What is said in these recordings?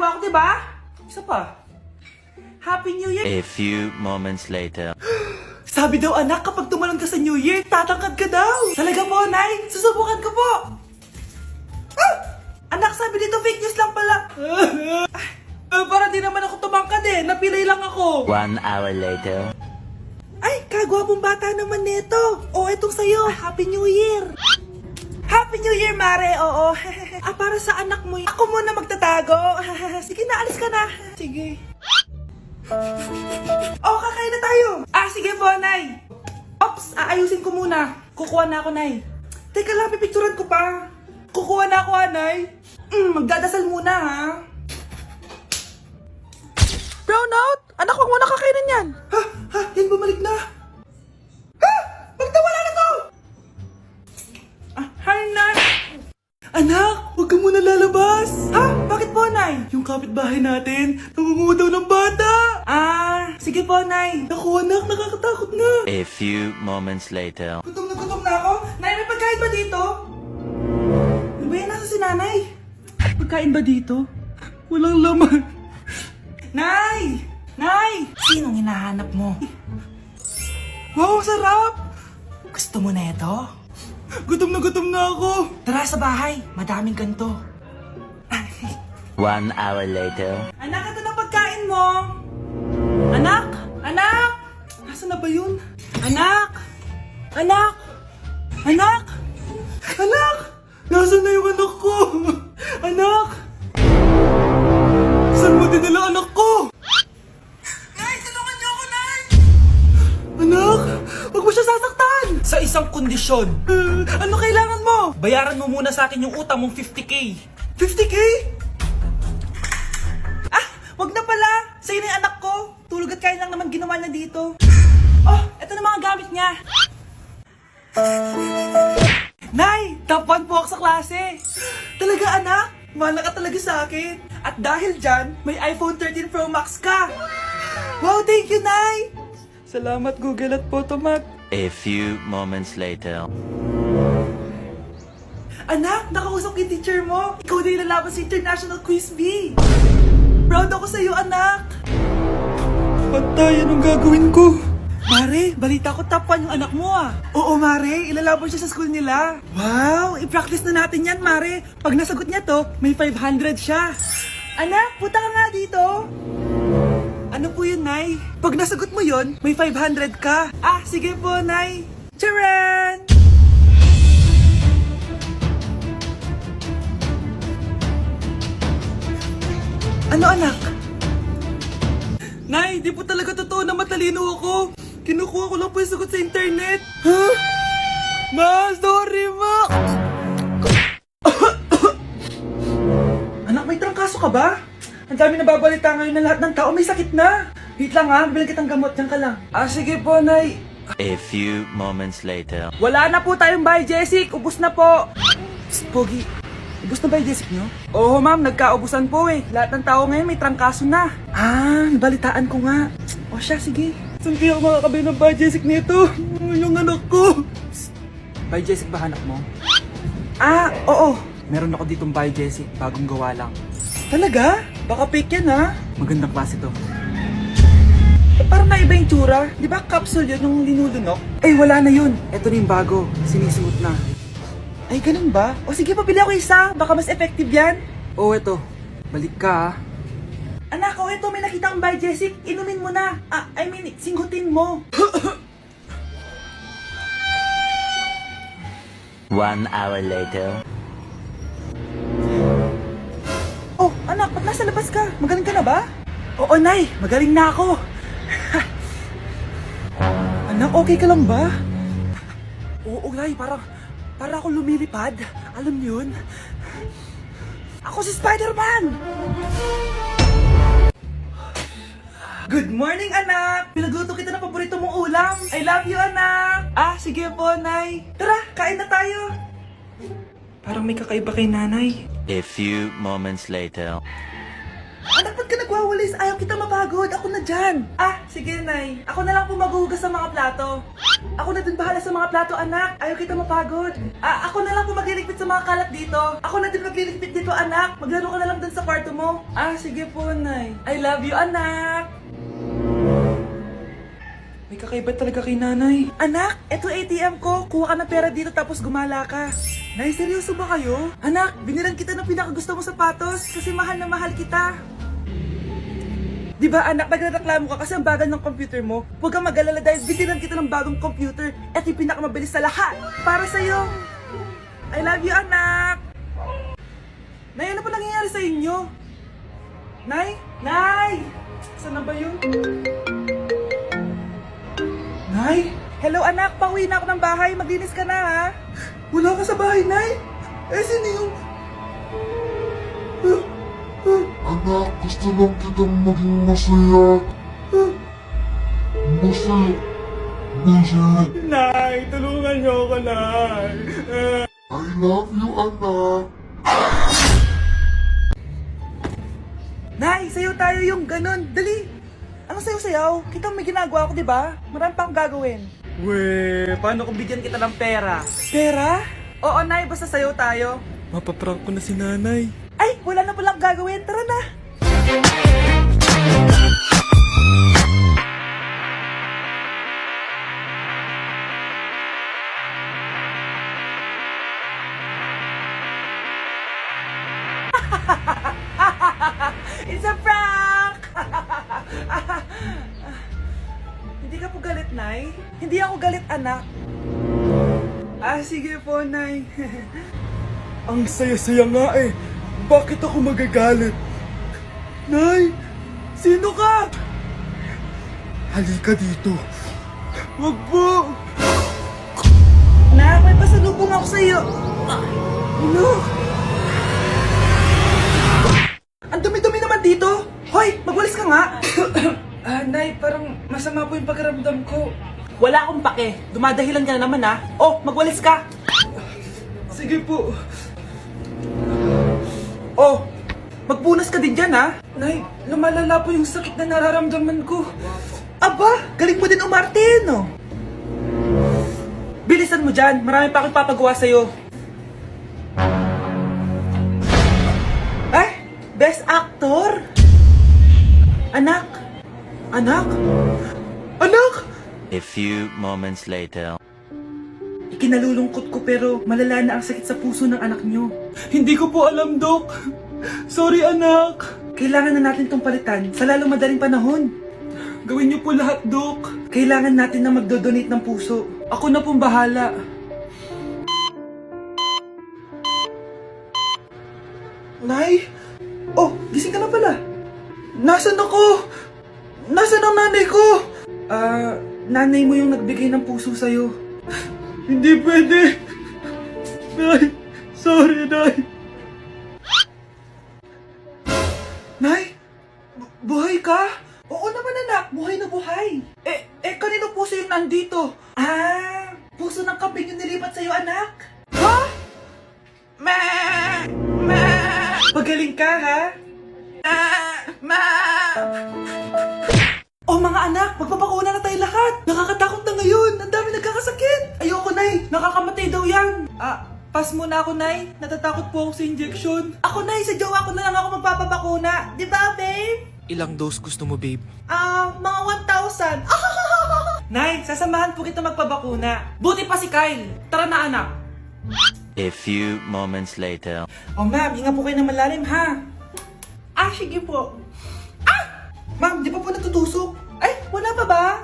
ginagawa ko, diba? Isa pa. Happy New Year! A few moments later. Sabi daw anak, kapag tumalon ka sa New Year, tatangkad ka daw. Talaga po, Nay? Susubukan ko po. Ah! Anak, sabi dito fake news lang pala. Para di naman ako tumangkad eh. Napilay lang ako. 1 hour later. Ay, kagwapong bata naman nito. O, etong sa'yo. Happy New Year. Happy New Year, Mare. Oo. Para sa anak mo. Ako muna magtatago. Sige na, alis ka na. Sige. Kakain na tayo. Sige po, Nay. Ops, aayusin ko muna. Kukuha na ako, Nay. Teka lang, pipicturan ko pa. Kukuha na ako, Nay. Magdadasal muna, ha? Brownout! Anak, huwag mo na kakainin yan. Yan bumalik na. Magtawala na to! Hi, Nay. Anak, huwag ka muna lalabas. Bakit po, Nay? Yung kapitbahay natin, nangungudaw ng bata. Sige po, Nay. Naku, anak, nakakatakot na. A few moments later. Gutom na ako. Nay, may pagkain ba dito? Ano ba yan? Nasa si Nanay? Pagkain ba dito? Walang laman. Nay! Nay! Sinong hinahanap mo? Wow, sarap! Gusto mo na ito? Gutom na ako. Tara sa bahay, madaming ganito. 1 hour later. Anak, ito na pagkain mo. Anak! Anak! Nasaan na ba yun? Anak! Anak! Anak! Anak! Nasaan na yung anak ko? Anak! Saan mo dinala anak ko? Nay, tulungan niyo ako, Nay! Anak! Huwag mo siya sasaktan! Sa isang kondisyon. Ano kailangan mo? Bayaran mo muna sa akin yung utang mong 50k. 50k? Wag na pala! Sa'yo na yung anak ko. Tulog at kain lang naman ginawa niya dito. Eto na mga gamit niya. Nay! Top 1 po ako sa klase. Talaga, anak? Mahal ka talaga sa akin. At dahil dyan, may iPhone 13 Pro Max ka. Wow, thank you, Nay! Salamat, Google at Photomat. A few moments later. Anak, nakausap yung teacher mo. Ikaw na yung lalaban sa International Quiz Bee. Proud ako sa'yo, anak. Patay, anong gagawin ko? Mare, balita ko top 1 yung anak mo Oo, Mare, ilalaban siya sa school nila. Wow, i-practice na natin yan, Mare. Pag nasagot niya to, may 500 siya. Anak, punta ka nga dito. Ano po yun, Nay? Pag nasagot mo yun, may 500 ka. Sige po, Nay. Charan! Ano, anak? Nay, di po talaga totoo na matalino ako. Kinukuha ko lang po yung sagot sa internet. Ma, sorry, ma! Anak, may trangkaso ka ba? Ang dami nababalita ngayon na lahat ng tao may sakit na. Wait lang bilang kitang gamot, dyan ka lang. Sige po, Nay. A few moments later. Wala na po tayong bahay, Jessic. Ubus na po. Psst, Pogi. Ubus na ba yung Jessic nyo? Oo, ma'am. Nagkaubusan po eh. Lahat ng tao ngayon may trangkaso na. Nabalitaan ko nga. Siya, sige. Saan kaya ako makakabili ng bahay, Jessic nito? Yung anak ko. Bahay, Jessic ba hanap mo? Oo. Meron ako ditong bahay, Jessic. Bagong gawa lang. Talaga? Baka fake yan, ha? Magandang klase to. Parang naiba yung tsura. Di ba capsule yun yung linulunok? Wala na yun. Ito na yung bago. Sinisuot na. Ganun ba? Sige, pabili ako isa. Baka mas effective yan. Eto. Balik ka, Anak, eto. May nakita kang bahay, Jessic. Inumin mo na. Singgutin mo. 1 hour later. Anak, ba't nasa labas ka? Magaling ka na ba? Oo, Nay. Magaling na ako. Anak, okay ka lang ba? Oo, Nay. Para ako lumilipad. Alam niyo yun? Ako si Spider-Man! Good morning, anak! Pinagluto kita ng paborito mong ulam. I love you, anak! Sige po, Nay. Tara, kain na tayo. Parang may kakaiba kay Nanay. A few moments later. Anak, ba't ka nagwawalis? Ayaw kita mapagod. Ako na dyan. Ah, sige, Nay. Ako na lang po maghuhugas sa mga plato. Ako na din bahala sa mga plato, anak. Ayaw kita mapagod. Ah, ako na lang po magliligpit sa mga kalat dito. Ako na din magliligpit dito, anak. Maglaro ka na lang dun sa kwarto mo. Ah, sige po, Nay. I love you, anak. May kakaiba talaga kay nanay. Anak, eto ATM ko. Kuha ka ng pera dito tapos gumala ka. Nay, seryoso ba kayo? Anak, binilan kita ng pinakagusto mong sapatos kasi mahal na mahal kita. Di ba anak, nagreklamo ka kasi ang bagal ng computer mo? Huwag kang mag-alala dahil binilan kita ng bagong computer. Eto yung pinakamabilis sa lahat. Para sa'yo. I love you, anak. Nay, ano pa nangyayari sa inyo? Nay? Nay! Saan na ba yun? Nay? Hello anak, pauwi na ako ng bahay. Maglinis ka na ha? Wala ka sa bahay, Nay? Eh, sino yung... Anak, gusto lang kitang maging masaya. Masaya. Masaya. Nay, tulungan niyo ako, Nay. I love you, anak. Nay, sayo tayo yung ganun. Dali. Ano sayo-sayaw? Kita may ginagawa ko, di ba? Marami pa akong gagawin. Weh, paano kung bigyan kita ng pera? Pera? Oo, Nay, basta sayo tayo. Mapaprank ko na si nanay. Ay, wala na palang gagawin. Tara na. It's a prank! Hindi ka po galit, Nay? Hindi ako galit, anak. Ah, sige po, Nay. Ang saya-saya nga eh. Bakit ako magagalit? Nay! Sino ka? Halika dito. Wag po! Nak, may pasalubong ako sa'yo. Ano? Ang dumi-dumi naman dito. Hoy, magwalis ka nga. Nay, parang masama po yung pakiramdam ko. Wala akong pake. Dumadahilan ka na naman ha. Oh, magwalis ka. Sige po. Oh, magpunas ka din dyan ha. Nay, lumalala po yung sakit na nararamdaman ko. Aba, galing mo din umarte, no? Bilisan mo dyan. Marami pa akong papagawa sa'yo. Eh? Best Actor? Anak? Anak? Anak? A few moments later. Ikinalulungkot ko pero malala na ang sakit sa puso ng anak nyo. Hindi ko po alam, Dok. Sorry, anak. Kailangan na natin tong palitan sa lalong madaling panahon. Gawin niyo po lahat, Dok. Kailangan natin na magdodonate ng puso. Ako na pong bahala. Nay? Oh, gising ka na pala. Nasaan ako? Nasaan ang nanay ko? Nanay mo yung nagbigay ng puso sa'yo. Hindi pwede. Nay, sorry, Nay. Nay? Buhay ka? Oo naman anak, buhay na buhay. Kanino puso yung nandito? Ah, puso ng kambing yung nilipat sa'yo anak? Ha? Ma! Ma! Pagaling ka ha? Ma! Oh mga anak, magpapakuna na tayo lahat. Nakakatakot na ngayon. Ang dami nagkakasakit. Ayoko, Nay. Nakakamatay daw yan. Pass muna ako, Nay. Natatakot po ako sa injection. Ako, Nay. Sa jowa ko na lang ako magpapabakuna. Di ba, babe? Ilang dose gusto mo, babe? Mga 1,000. Nay, sasamahan po kita magpabakuna. Buti pa si Kyle. Tara na, anak. A few moments later. Oh, ma'am, hinga po kayo ng malalim, ha? Sige po. Ma'am, di pa po natutusok? Ay, wala pa ba?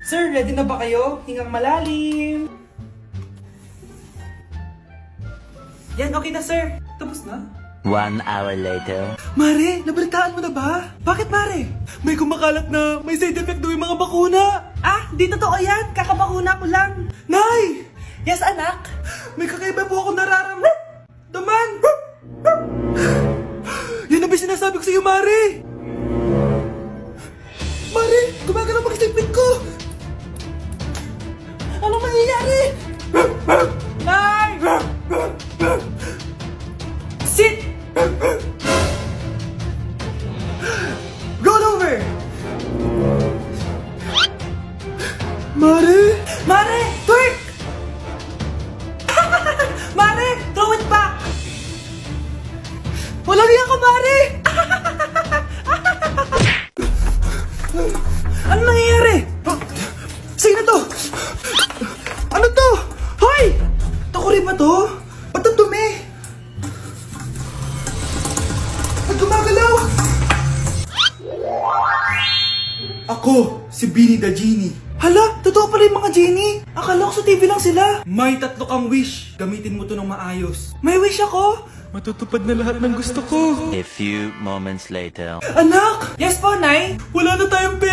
Sir, ready na ba kayo? Hingang malalim. Yan, okay na, sir. Tapos na? 1 hour later. Mare, nabalitaan mo na ba? Bakit, Mare? May kumakalat na may side effect daw yung mga bakuna. Di totoo yan. Kakabakuna ko lang. Nay! Yes, anak. May kakaiba po akong nararamdaman. Yan ang ba sinasabi ko sa iyo, Mare? Mare, gumagalaw mag-isipin ko. Anong mangyayari? Nay! Sit! Roll over! Mare! Mare! Twerk! Mare! Throw it back! Wala niya ka, Mare! Ano nangyayari? Sino to? Ano to? Hoy! Takuri ba to? Ba't ang dumi? Ba't gumagalaw? Ako, si Beanie the Genie. Hala, totoo pala yung mga genie. Akala ko sa TV lang sila. May 3 kang wish. Gamitin mo to ng maayos. May wish ako? Matutupad na lahat ng gusto ko. A few moments later. Anak! Yes po, Nay? Wala na tayong pera.